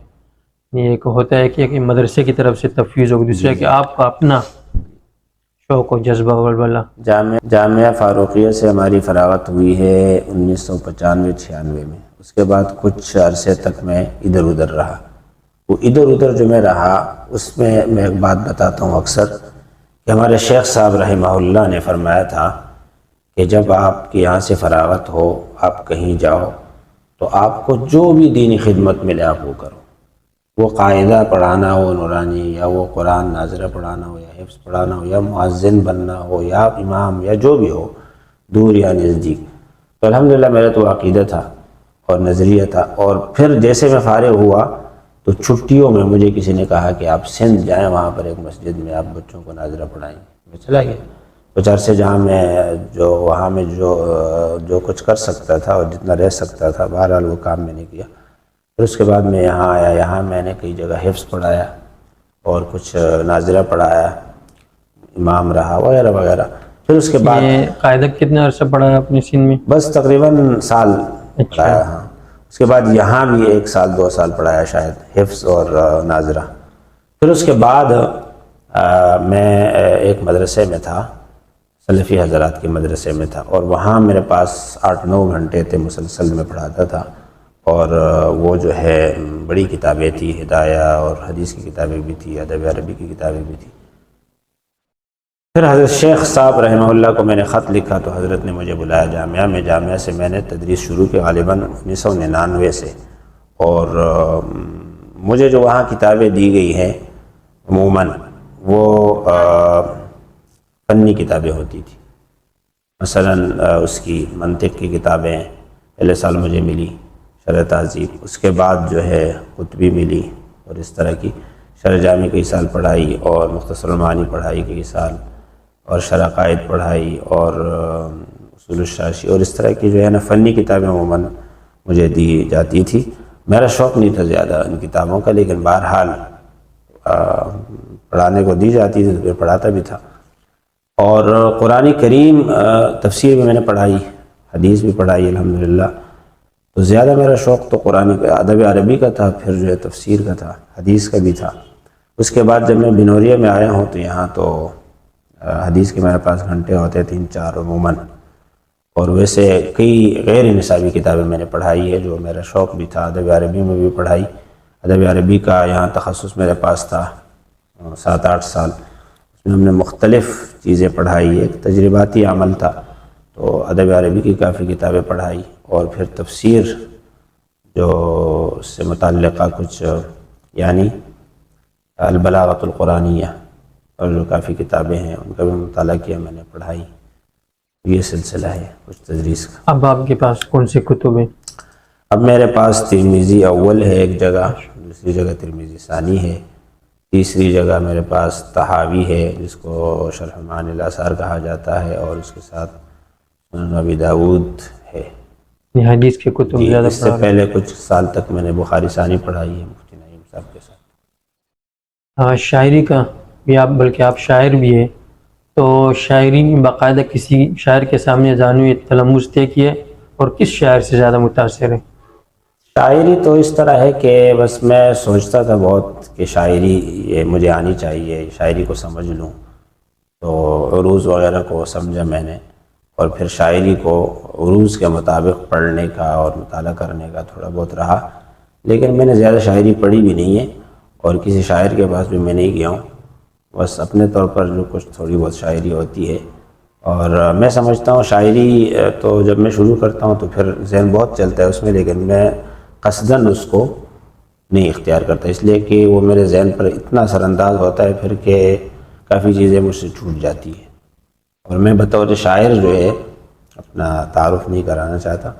یہ ایک ہوتا ہے کہ مدرسے کی طرف سے تفویض ہو، دوسرا کہ آپ کا اپنا شوق و جذبہ والولا۔ جامعہ فاروقیہ سے ہماری فراغت ہوئی ہے 1995-96 میں، اس کے بعد کچھ عرصے تک میں ادھر ادھر رہا۔ وہ ادھر ادھر جو میں رہا اس میں ایک بات بتاتا ہوں اکثر کہ ہمارے شیخ صاحب رحمہ اللہ نے فرمایا تھا کہ جب آپ کی یہاں سے فراغت ہو، آپ کہیں جاؤ تو آپ کو جو بھی دینی خدمت ملے آپ وہ کرو، وہ قاعدہ پڑھانا ہو نورانی، یا وہ قرآن ناظرہ پڑھانا ہو، یا حفظ پڑھانا ہو، یا مؤذن بننا ہو، یا امام، یا جو بھی ہو، دور یا نزدیک۔ تو الحمدللہ میرا تو عقیدہ تھا اور نظریہ تھا، اور پھر جیسے میں فارغ ہوا تو چھٹیوں میں مجھے کسی نے کہا کہ آپ سندھ جائیں، وہاں پر ایک مسجد میں آپ بچوں کو ناظرہ پڑھائیں، میں چلا گیا کچھ عرصے، جہاں میں وہاں میں جو کچھ کر سکتا تھا اور جتنا رہ سکتا تھا، بہرحال وہ کام میں نے کیا۔ پھر اس کے بعد میں یہاں آیا، یہاں میں نے کئی جگہ حفظ پڑھایا اور کچھ ناظرہ پڑھایا، امام رہا وغیرہ وغیرہ۔ پھر اس کے بعد یہ قاعدہ کتنا عرصہ پڑھا ہے اپنی سندھ میں؟ بس تقریباً سال پڑھایا، ہاں۔ اس کے بعد یہاں بھی 1 سال 2 سال پڑھایا شاید، حفظ اور ناظرہ۔ پھر اس کے بعد میں ایک مدرسے میں تھا، سلفی حضرات کے مدرسے میں تھا، اور وہاں میرے پاس 8-9 گھنٹے تھے مسلسل میں پڑھاتا تھا، اور وہ جو ہے بڑی کتابیں تھی، ہدایہ اور حدیث کی کتابیں بھی تھی، ادب عربی کی کتابیں بھی تھی۔ پھر حضرت شیخ صاحب رحمہ اللہ کو میں نے خط لکھا تو حضرت نے مجھے بلایا جامعہ میں، جامعہ سے میں نے تدریس شروع کی غالباً 1999 سے، اور مجھے جو وہاں کتابیں دی گئی ہیں عموماً وہ فنی کتابیں ہوتی تھیں، مثلاً اس کی منطق کی کتابیں پہلے سال مجھے ملی، شرح تہذیب، اس کے بعد جو ہے قطبی ملی، اور اس طرح کی شرح جامی کئی سال پڑھائی اور مختصر المعانی پڑھائی کئی سال اور شرح قائد پڑھائی اور اصول الشاشی اور اس طرح کی جو ہے نا فنی کتابیں عموماً مجھے دی جاتی تھی. میرا شوق نہیں تھا زیادہ ان کتابوں کا، لیکن بہرحال پڑھانے کو دی جاتی تھی تو پھر پڑھاتا بھی تھا. اور قرآن کریم تفسیر میں نے پڑھائی، حدیث بھی پڑھائی الحمدللہ. تو زیادہ میرا شوق تو قرآن ادب عربی کا تھا، پھر جو ہے تفسیر کا تھا، حدیث کا بھی تھا. اس کے بعد جب میں بنوریا میں آیا ہوں تو یہاں تو حدیث کے میرے پاس گھنٹے ہوتے 3-4 عموماً، اور ویسے کئی غیر نصابی کتابیں میں نے پڑھائی ہے جو میرا شوق بھی تھا. ادب عربی میں بھی پڑھائی، ادب عربی کا یہاں تخصص میرے پاس تھا 7-8 سال. اس میں ہم نے مختلف چیزیں پڑھائی، ایک تجرباتی عمل تھا. تو ادب عربی کی کافی کتابیں پڑھائی، اور پھر تفسیر جو اس سے متعلقہ کچھ یعنی البلاغۃ القرآنیہ اور جو کافی کتابیں ہیں ان کا بھی مطالعہ کیا میں نے، پڑھائی. یہ سلسلہ ہے کچھ تدریس کا. اب آپ کے پاس کون سی کتب ہیں؟ اب میرے پاس ترمذی اول ہے ایک جگہ، دوسری جگہ ترمذی ثانی ہے، تیسری جگہ میرے پاس طحاوی ہے جس کو شرح معانی الاثار کہا جاتا ہے، اور اس کے ساتھ سنن ابی داؤد ہے. یہ حدیث کی کتب زیادہ اس سے پڑھا پہلے کچھ سال تک میں نے بخاری ثانی پڑھائی ہے مفتی نعیم صاحب کے ساتھ. ہاں، شاعری کا بھی آپ، بلکہ آپ شاعر بھی ہیں، تو شاعری میں باقاعدہ کسی شاعر کے سامنے زانوی تلمس طے کیے، اور کس شاعر سے زیادہ متاثر ہیں؟ شاعری تو اس طرح ہے کہ بس میں سوچتا تھا بہت کہ شاعری یہ مجھے آنی چاہیے، شاعری کو سمجھ لوں. تو عروض وغیرہ کو سمجھا میں نے، اور پھر شاعری کو عروض کے مطابق پڑھنے کا اور مطالعہ کرنے کا تھوڑا بہت رہا. لیکن میں نے زیادہ شاعری پڑھی بھی نہیں ہے، اور کسی شاعر کے پاس بھی میں نہیں گیا ہوں. بس اپنے طور پر جو کچھ تھوڑی بہت شاعری ہوتی ہے. اور میں سمجھتا ہوں شاعری تو جب میں شروع کرتا ہوں تو پھر ذہن بہت چلتا ہے اس میں، لیکن میں قصداً اس کو نہیں اختیار کرتا، اس لیے کہ وہ میرے ذہن پر اتنا اثر انداز ہوتا ہے پھر کہ کافی چیزیں مجھ سے چھوٹ جاتی ہیں. اور میں بطور شاعر جو ہے اپنا تعارف نہیں کرانا چاہتا.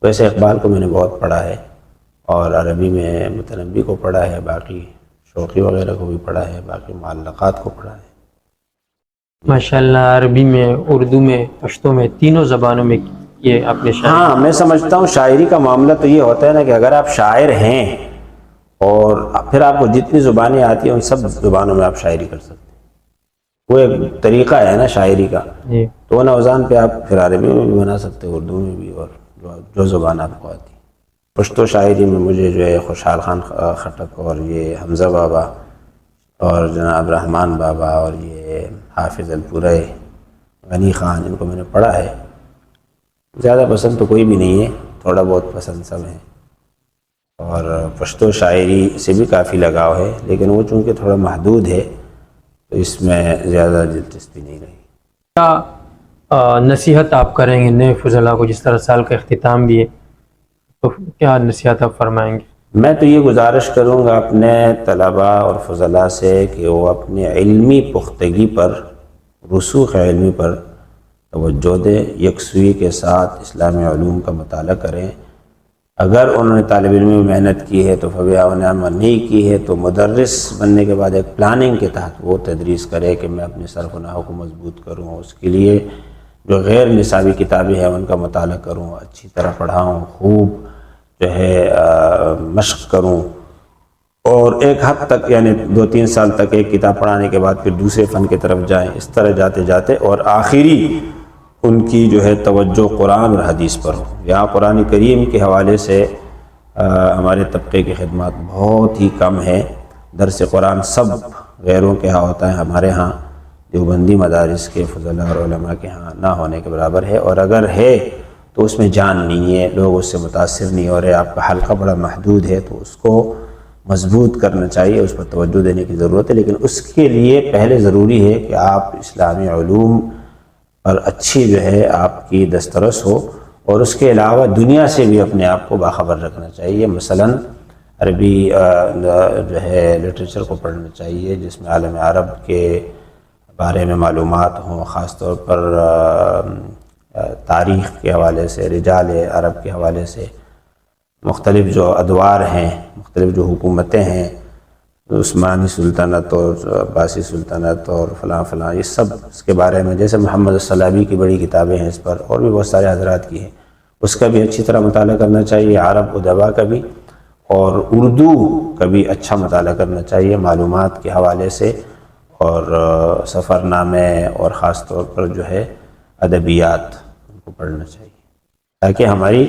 ویسے اقبال کو میں نے بہت پڑھا ہے، اور عربی میں متنبی کو پڑھا ہے، باقی شوقی وغیرہ کو بھی پڑھا ہے، باقی معلقات کو پڑھا ہے. ماشاءاللہ، عربی میں، اردو میں، پشتو میں، تینوں زبانوں میں یہ اپنے شاعری. ہاں، میں سمجھتا ہوں شاعری کا معاملہ تو یہ ہوتا ہے نا کہ اگر آپ شاعر ہیں اور پھر آپ کو جتنی زبانیں آتی ہیں ان سب زبانوں میں آپ شاعری کر سکتے ہیں. وہ ایک طریقہ ہے نا شاعری کا. جی. تو نوزان پہ آپ پھر عربی میں بھی بنا سکتے ہیں، اردو میں بھی، اور جو زبان آپ کو آتی ہے. پشتو شاعری میں مجھے جو ہے خوشحال خان خٹک اور یہ حمزہ بابا اور جناب رحمان بابا اور یہ حافظ الپورہ غنی خان، ان کو میں نے پڑھا ہے. زیادہ پسند تو کوئی بھی نہیں ہے، تھوڑا بہت پسند سب ہیں. اور پشتو شاعری سے بھی کافی لگاؤ ہے، لیکن وہ چونکہ تھوڑا محدود ہے تو اس میں زیادہ دلچسپی نہیں رہی. کیا نصیحت آپ کریں گے نئے فضلاء کو، جس طرح سال کا اختتام بھی ہے، تو کیا نصیحت آپ فرمائیں گے؟ میں تو یہ گزارش کروں گا اپنے طلباء اور فضلاء سے کہ وہ اپنی علمی پختگی پر، رسوخ علمی پر توجہ دیں، یکسوئی کے ساتھ اسلامی علوم کا مطالعہ کریں. اگر انہوں نے طالب علم میں محنت کی ہے تو فبیہا و نعمہ، نہیں کی ہے تو مدرس بننے کے بعد ایک پلاننگ کے تحت وہ تدریس کرے کہ میں اپنے صرف و نحو کو مضبوط کروں. اس کے لیے جو غیر نصابی کتابیں ہیں ان کا مطالعہ کروں، اچھی طرح پڑھاؤں، خوب جو ہے مشق کروں. اور ایک حد تک یعنی 2-3 سال تک ایک کتاب پڑھانے کے بعد پھر دوسرے فن کی طرف جائیں. اس طرح جاتے جاتے اور آخری ان کی جو ہے توجہ قرآن اور حدیث پر ہو. یہاں قرآن کریم کے حوالے سے ہمارے طبقے کی خدمات بہت ہی کم ہے. درس قرآن سب غیروں کے ہاں ہوتا ہے، ہمارے ہاں دیوبندی مدارس کے فضلاء اور علماء کے ہاں نہ ہونے کے برابر ہے. اور اگر ہے تو اس میں جان نہیں ہے، لوگ اس سے متاثر نہیں ہو رہے. آپ کا حلقہ بڑا محدود ہے تو اس کو مضبوط کرنا چاہیے، اس پر توجہ دینے کی ضرورت ہے. لیکن اس کے لیے پہلے ضروری ہے کہ آپ اسلامی علوم پر اچھی جو ہے آپ کی دسترس ہو، اور اس کے علاوہ دنیا سے بھی اپنے آپ کو باخبر رکھنا چاہیے. مثلا عربی جو ہے لٹریچر کو پڑھنا چاہیے جس میں عالم عرب کے بارے میں معلومات ہوں، خاص طور پر تاریخ کے حوالے سے، رجال عرب کے حوالے سے، مختلف جو ادوار ہیں، مختلف جو حکومتیں ہیں عثمانی سلطنت اور عباسی سلطنت اور فلاں فلاں، یہ سب اس کے بارے میں، جیسے محمد الصلابی کی بڑی کتابیں ہیں اس پر، اور بھی بہت سارے حضرات کی ہیں، اس کا بھی اچھی طرح مطالعہ کرنا چاہیے، عرب ادبا کا بھی اور اردو کا بھی اچھا مطالعہ کرنا چاہیے معلومات کے حوالے سے، اور سفر نامے اور خاص طور پر جو ہے ادبیات ان کو پڑھنا چاہیے، تاکہ ہماری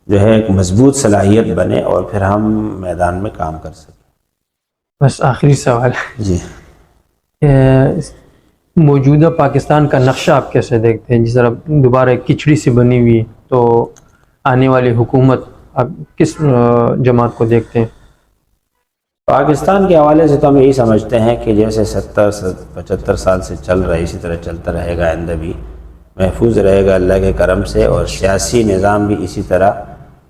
جو ہے ایک مضبوط صلاحیت بنے اور پھر ہم میدان میں کام کر سکیں۔ بس آخری سوال، جی، موجودہ پاکستان کا نقشہ آپ کیسے دیکھتے ہیں؟ جس طرح دوبارہ ایک کھچڑی سی بنی ہوئی، تو آنے والی حکومت آپ کس جماعت کو دیکھتے ہیں؟ پاکستان کے حوالے سے تو ہم یہی سمجھتے ہیں کہ جیسے 75 سال سے چل رہا ہے اسی طرح چلتا رہے گا، آئندہ بھی محفوظ رہے گا اللہ کے کرم سے، اور سیاسی نظام بھی اسی طرح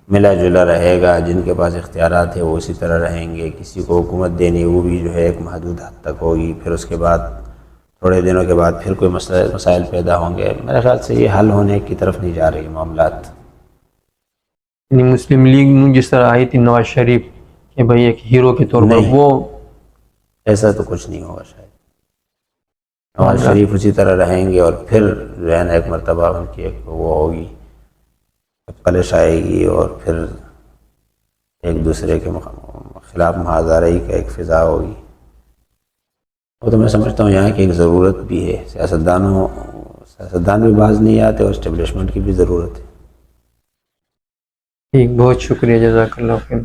ملا جلا رہے گا، جن کے پاس اختیارات ہیں وہ اسی طرح رہیں گے، کسی کو حکومت دینی وہ بھی جو ہے ایک محدود حد تک ہوگی، پھر اس کے بعد تھوڑے دنوں کے بعد پھر کوئی مسائل پیدا ہوں گے۔ میرے خیال سے یہ حل ہونے کی طرف نہیں جا رہی معاملات۔ یعنی مسلم لیگ میں جس طرح آئی تھی نواز شریف کہ بھائی ایک ہیرو کے طور پر، نہیں، وہ ایسا تو کچھ نہیں ہوگا شاید۔ نواز شریف اسی طرح رہیں گے، اور پھر جو ہے نا ایک مرتبہ ان کی ایک وہ ہوگی، کلش آئے گی، اور پھر ایک دوسرے کے خلاف محاذرے کا ایک فضا ہوگی۔ وہ تو میں سمجھتا ہوں یہاں کی ایک ضرورت بھی ہے، سیاستدان بھی باز نہیں آتے، اور اسٹیبلشمنٹ کی بھی ضرورت ہے۔ ٹھیک، بہت شکریہ، جزاک اللہ خیر۔